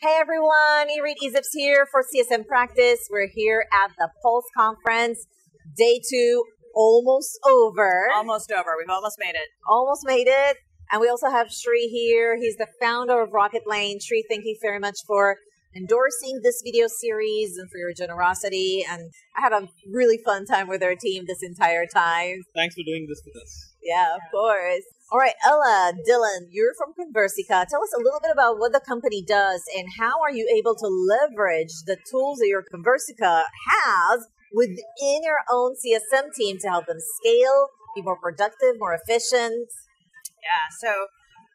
Hey everyone, Irit Ezips here for CSM Practice. We're here at the Pulse Conference, day 2, almost over. Almost over. We've almost made it. Almost made it. And we also have Shri here. He's the founder of Rocket Lane. Shri, thank you very much for endorsing this video series and for your generosity. And I had a really fun time with our team this entire time. Thanks for doing this with us. Yeah, of course. All right, Ella, Dillon, you're from Conversica. Tell us a little bit about what the company does and how are you able to leverage the tools that your Conversica has within your own CSM team to help them scale, be more productive, more efficient? Yeah, so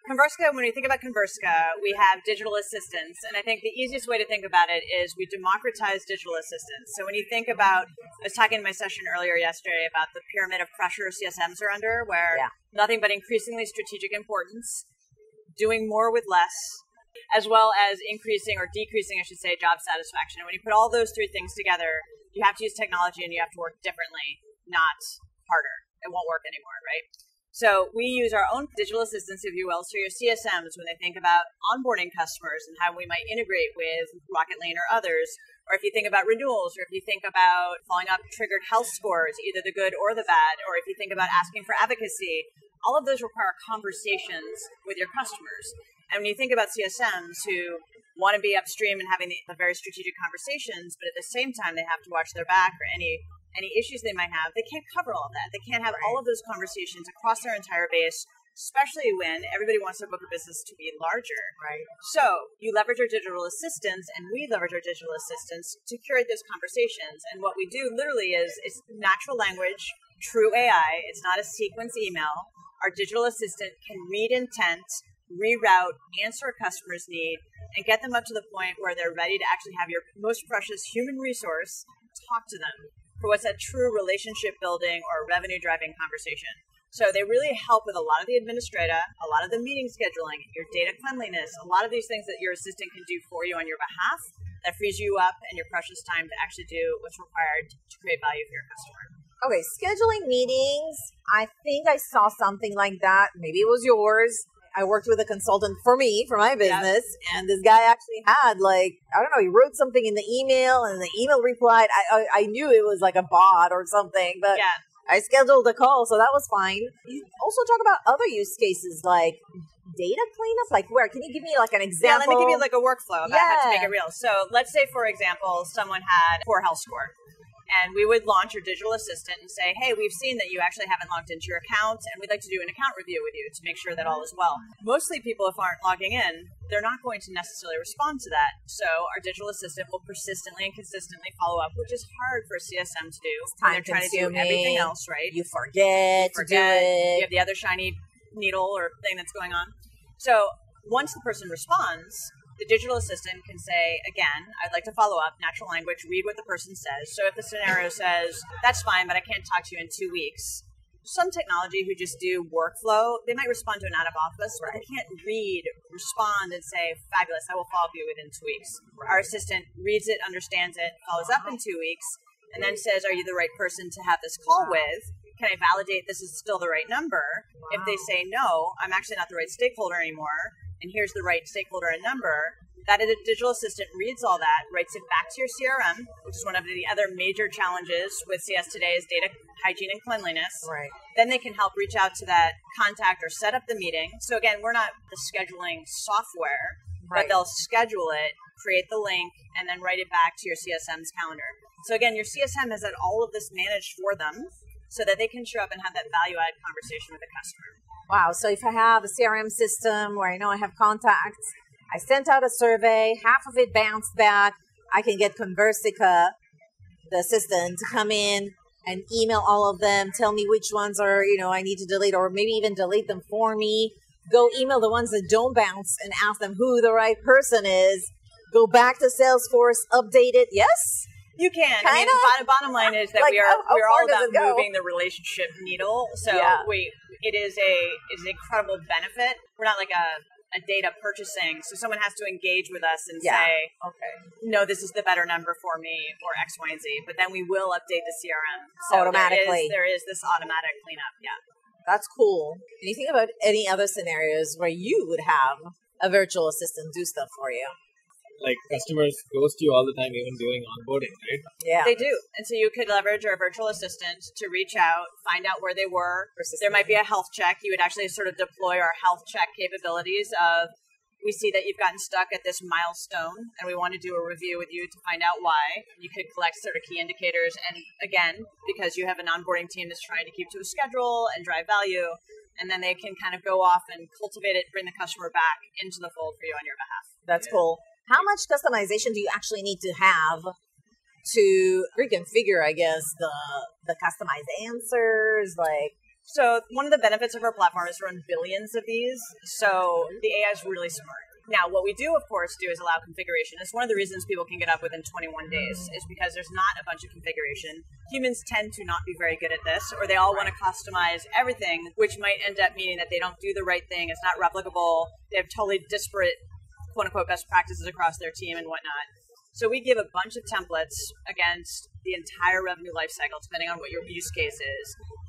Conversica, when we think about Conversica, we have digital assistants. And I think the easiest way to think about it is we democratize digital assistants. So when you think about, I was talking in my session earlier yesterday about the pyramid of pressure CSMs are under, where nothing but increasingly strategic importance, doing more with less, as well as increasing or decreasing, I should say, job satisfaction. And when you put all those three things together, you have to use technology and you have to work differently, not harder. It won't work anymore, right? So we use our own digital assistants, if you will, so your CSMs, when they think about onboarding customers and how we might integrate with Rocket Lane or others, or if you think about renewals, or if you think about following up triggered health scores, either the good or the bad, or if you think about asking for advocacy, all of those require conversations with your customers. And when you think about CSMs who want to be upstream and having the very strategic conversations, but at the same time they have to watch their back or any issues they might have, they can't cover all of that. They can't have all of those conversations across their entire base, especially when everybody wants their book of business to be larger. Right. So you leverage our digital assistants, and we leverage our digital assistants to curate those conversations. And what we do literally is it's natural language, true AI. It's not a sequence email. Our digital assistant can read intent, reroute, answer a customer's need, and get them up to the point where they're ready to actually have your most precious human resource talk to them for what's a true relationship building or revenue driving conversation. So they really help with a lot of the administrator, a lot of the meeting scheduling, your data cleanliness, a lot of these things that your assistant can do for you on your behalf that frees you up and your precious time to actually do what's required to create value for your customer. Okay, scheduling meetings. I think I saw something like that. Maybe it was yours. I worked with a consultant for my business, and this guy actually had I don't know, he wrote something in the email, and the email replied. I knew it was like a bot or something, but I scheduled a call, so that was fine. You also talk about other use cases like data cleanup, like where? Can you give me like an example? Yeah, let me give you like a workflow about how to make it real. So let's say, for example, someone had a poor health score. And we would launch your digital assistant and say, hey, we've seen that you actually haven't logged into your account, and we'd like to do an account review with you to make sure that all is well. Mostly people, if aren't logging in, they're not going to necessarily respond to that. So our digital assistant will persistently and consistently follow up, which is hard for a CSM to do. They're trying to do everything else, right? You forget to do it. You have the other shiny needle or thing that's going on. So once the person responds, the digital assistant can say, again, I'd like to follow up, natural language, read what the person says. So if the scenario says, that's fine, but I can't talk to you in 2 weeks, some technology who just do workflow, they might respond to an out of office, but they can't read, respond, and say, fabulous, I will follow up you within 2 weeks. Our assistant reads it, understands it, follows up in 2 weeks, and then says, are you the right person to have this call with? Can I validate this is still the right number? If they say, no, I'm actually not the right stakeholder anymore, and here's the right stakeholder and number, that digital assistant reads all that, writes it back to your CRM, which is one of the other major challenges with CS today is data hygiene and cleanliness. Right. Then they can help reach out to that contact or set up the meeting. So again, we're not the scheduling software, but they'll schedule it, create the link, and then write it back to your CSM's calendar. So again, your CSM has had all of this managed for them so that they can show up and have that value-added conversation with the customer. Wow. So if I have a CRM system where I know I have contacts, I sent out a survey, half of it bounced back, I can get Conversica, the assistant, to come in and email all of them, tell me which ones are, I need to delete, or maybe even delete them for me. Go email the ones that don't bounce and ask them who the right person is. Go back to Salesforce, update it. Yes? You can. I mean, bottom line is that we're all about moving the relationship needle. So it is an incredible benefit. We're not like a data purchasing. So someone has to engage with us and say, okay, no, this is the better number for me, or X, Y, and Z. But then we will update the CRM. So automatically. There is this automatic cleanup. Yeah. That's cool. Can you think about any other scenarios where you would have a virtual assistant do stuff for you? like customers ghost you all the time, even during onboarding, right? Yeah. They do. And so you could leverage our virtual assistant to reach out, find out where they were. There might be a health check. You would actually sort of deploy our health check capabilities of, we see that you've gotten stuck at this milestone and we want to do a review with you to find out why. You could collect sort of key indicators. And again, because you have an onboarding team that's trying to keep to a schedule and drive value, and then they can kind of go off and cultivate it, bring the customer back into the fold for you on your behalf. That's cool. How much customization do you actually need to have to reconfigure, I guess, the customized answers? So one of the benefits of our platform is to run billions of these. So the AI is really smart. Now, what we do, of course, do is allow configuration. It's one of the reasons people can get up within 21 days is because there's not a bunch of configuration. Humans tend to not be very good at this, or they all want to customize everything, which might end up meaning that they don't do the right thing. It's not replicable. They have totally disparate, quote-unquote, best practices across their team and whatnot. So we give a bunch of templates against the entire revenue lifecycle, depending on what your use case is.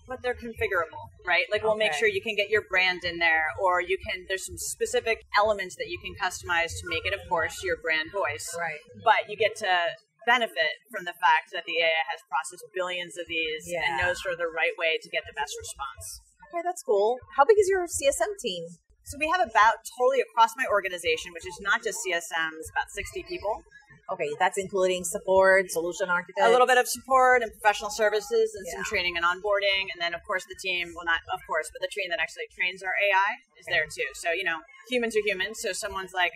But they're configurable, right? Like we'll make sure you can get your brand in there, or there's some specific elements that you can customize to make it, of course, your brand voice. Right. But you get to benefit from the fact that the AI has processed billions of these and knows sort of the right way to get the best response. Okay, that's cool. How big is your CSM team? So we have about, totally across my organization, which is not just CSMs, about 60 people. Okay, that's including support, solution architects. A little bit of support and professional services and some training and onboarding. And then, of course, the team, well, not of course, but the team that actually trains our AI is there too. So, humans are humans. So someone's like,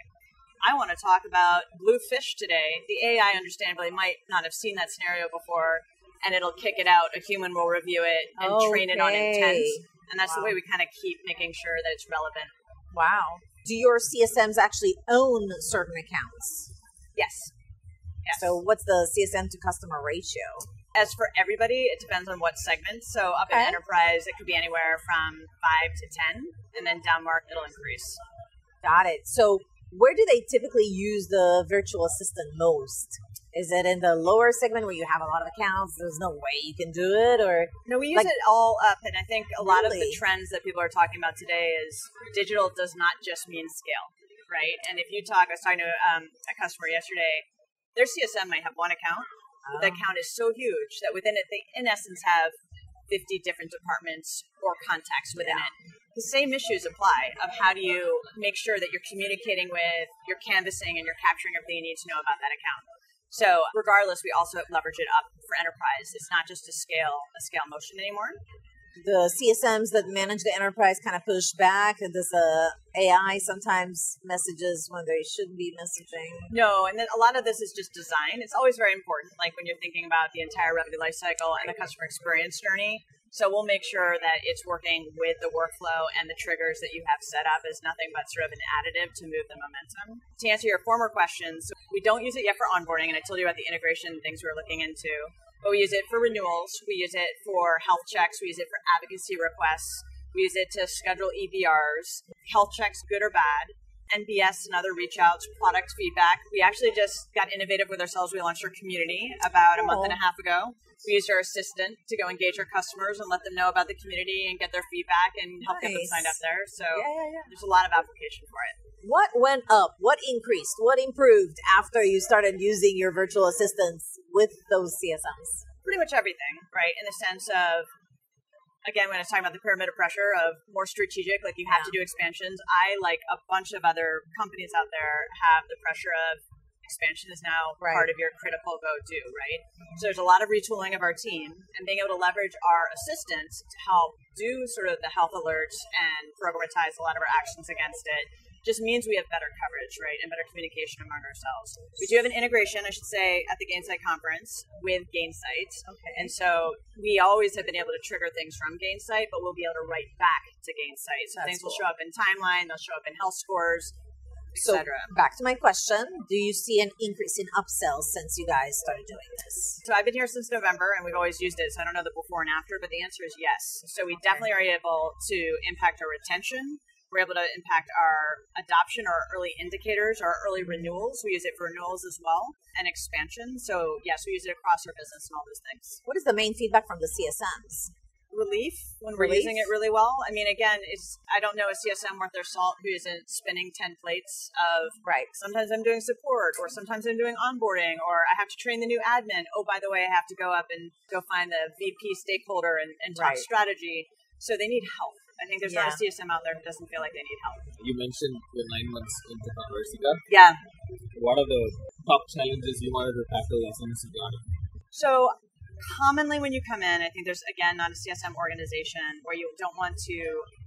I want to talk about blue fish today. The AI, understandably, might not have seen that scenario before, and it'll kick it out. A human will review it and train it on intent. And that's the way we kind of keep making sure that it's relevant. Wow. Do your CSMs actually own certain accounts? Yes. So what's the CSM to customer ratio? As for everybody, it depends on what segment. So up in enterprise, it could be anywhere from 5 to 10, and then down market, it'll increase. Got it. So where do they typically use the virtual assistant most? Is it in the lower segment where you have a lot of accounts? There's no way you can do it, or no? We use it all up, and I think a lot of the trends that people are talking about today is digital does not just mean scale, right? And if you talk, I was talking to a customer yesterday. Their CSM might have one account. The account is so huge that within it, they, in essence, have 50 different departments or contacts within it. The same issues apply of how do you make sure that you're communicating with, you're canvassing, and you're capturing everything you need to know about that account. So regardless, we also leverage it up for enterprise. It's not just a scale motion anymore. The CSMs that manage the enterprise kind of push back. Does the AI sometimes messages when they shouldn't be messaging? No, and then a lot of this is just design. It's always very important, like when you're thinking about the entire revenue lifecycle and the customer experience journey. So we'll make sure that it's working with the workflow and the triggers that you have set up as nothing but sort of an additive to move the momentum. To answer your former questions, we don't use it yet for onboarding, and I told you about the integration things we were looking into. But we use it for renewals, we use it for health checks, we use it for advocacy requests, we use it to schedule EBRs, health checks, good or bad, NPS and other reach outs, product feedback. We actually just got innovative with ourselves. We launched our community about a month and a half ago. We used our assistant to go engage our customers and let them know about the community and get their feedback and help get them signed up there. So there's a lot of application for it. What went up? What increased? What improved after you started using your virtual assistants with those CSMs? Pretty much everything, right? In the sense of, again, when I was talking about the pyramid of pressure of more strategic, like you have to do expansions, I, like a bunch of other companies out there, have the pressure of expansion is now part of your critical go-to, right? So there's a lot of retooling of our team and being able to leverage our assistants to help do sort of the health alerts and programatize a lot of our actions against it. Just means we have better coverage, right, and better communication among ourselves. We do have an integration, I should say, at the Gainsight conference with Gainsight. Okay. And so we always have been able to trigger things from Gainsight, but we'll be able to write back to Gainsight. So things will show up in timeline, they'll show up in health scores, etc. So back to my question, do you see an increase in upsells since you guys started doing this? So I've been here since November, and we've always used it, so I don't know the before and after, but the answer is yes. So we definitely are able to impact our retention. We're able to impact our adoption, our early indicators, our early renewals. We use it for renewals as well, and expansion. So yes, we use it across our business and all those things. What is the main feedback from the CSMs? relief when we're using it really well. I mean, again, I don't know a CSM worth their salt who isn't spinning 10 plates of, sometimes I'm doing support, or sometimes I'm doing onboarding, or I have to train the new admin. Oh, by the way, I have to go up and go find the VP stakeholder and talk strategy. So they need help. I think there's not a CSM out there who doesn't feel like they need help. You mentioned you're 9 months into Conversica. Yeah. What are the top challenges you wanted to tackle as soon as you got it? So commonly when you come in, I think there's, again, not a CSM organization where you don't want to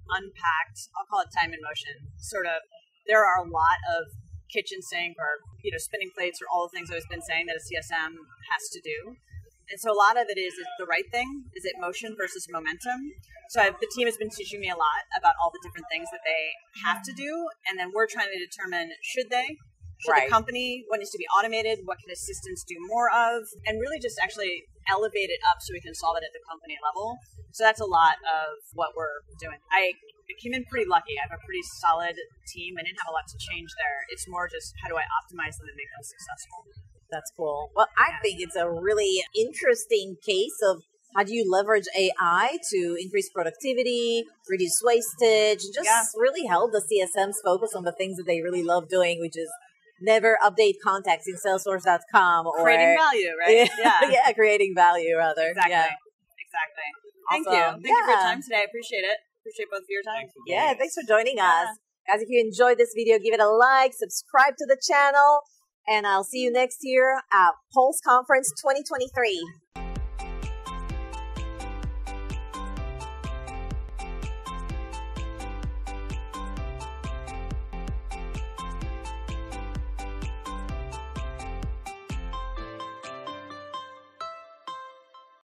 unpack, I'll call it time and motion. Sort of, there are a lot of kitchen sink or, spinning plates or all the things I've been saying that a CSM has to do. And so a lot of it is the right thing. Is it motion versus momentum? So the team has been teaching me a lot about all the different things that they have to do. And then we're trying to determine, should they? Should the company, what needs to be automated? What can assistants do more of? And really just actually elevate it up so we can solve it at the company level. So that's a lot of what we're doing. I came in pretty lucky. I have a pretty solid team. I didn't have a lot to change there. It's more just how do I optimize them and make them successful? That's cool. Well, I think it's a really interesting case of how do you leverage AI to increase productivity, reduce wastage, just really help the CSMs focus on the things that they really love doing, which is never update contacts in Salesforce.com or creating value, right? Yeah, creating value rather. Exactly. Yeah. Exactly. Awesome. Thank you. Thank you for your time today. I appreciate it. Appreciate both of your time. Thanks for joining us. Guys, if you enjoyed this video, give it a like, subscribe to the channel, and I'll see you next year at Pulse Conference 2023.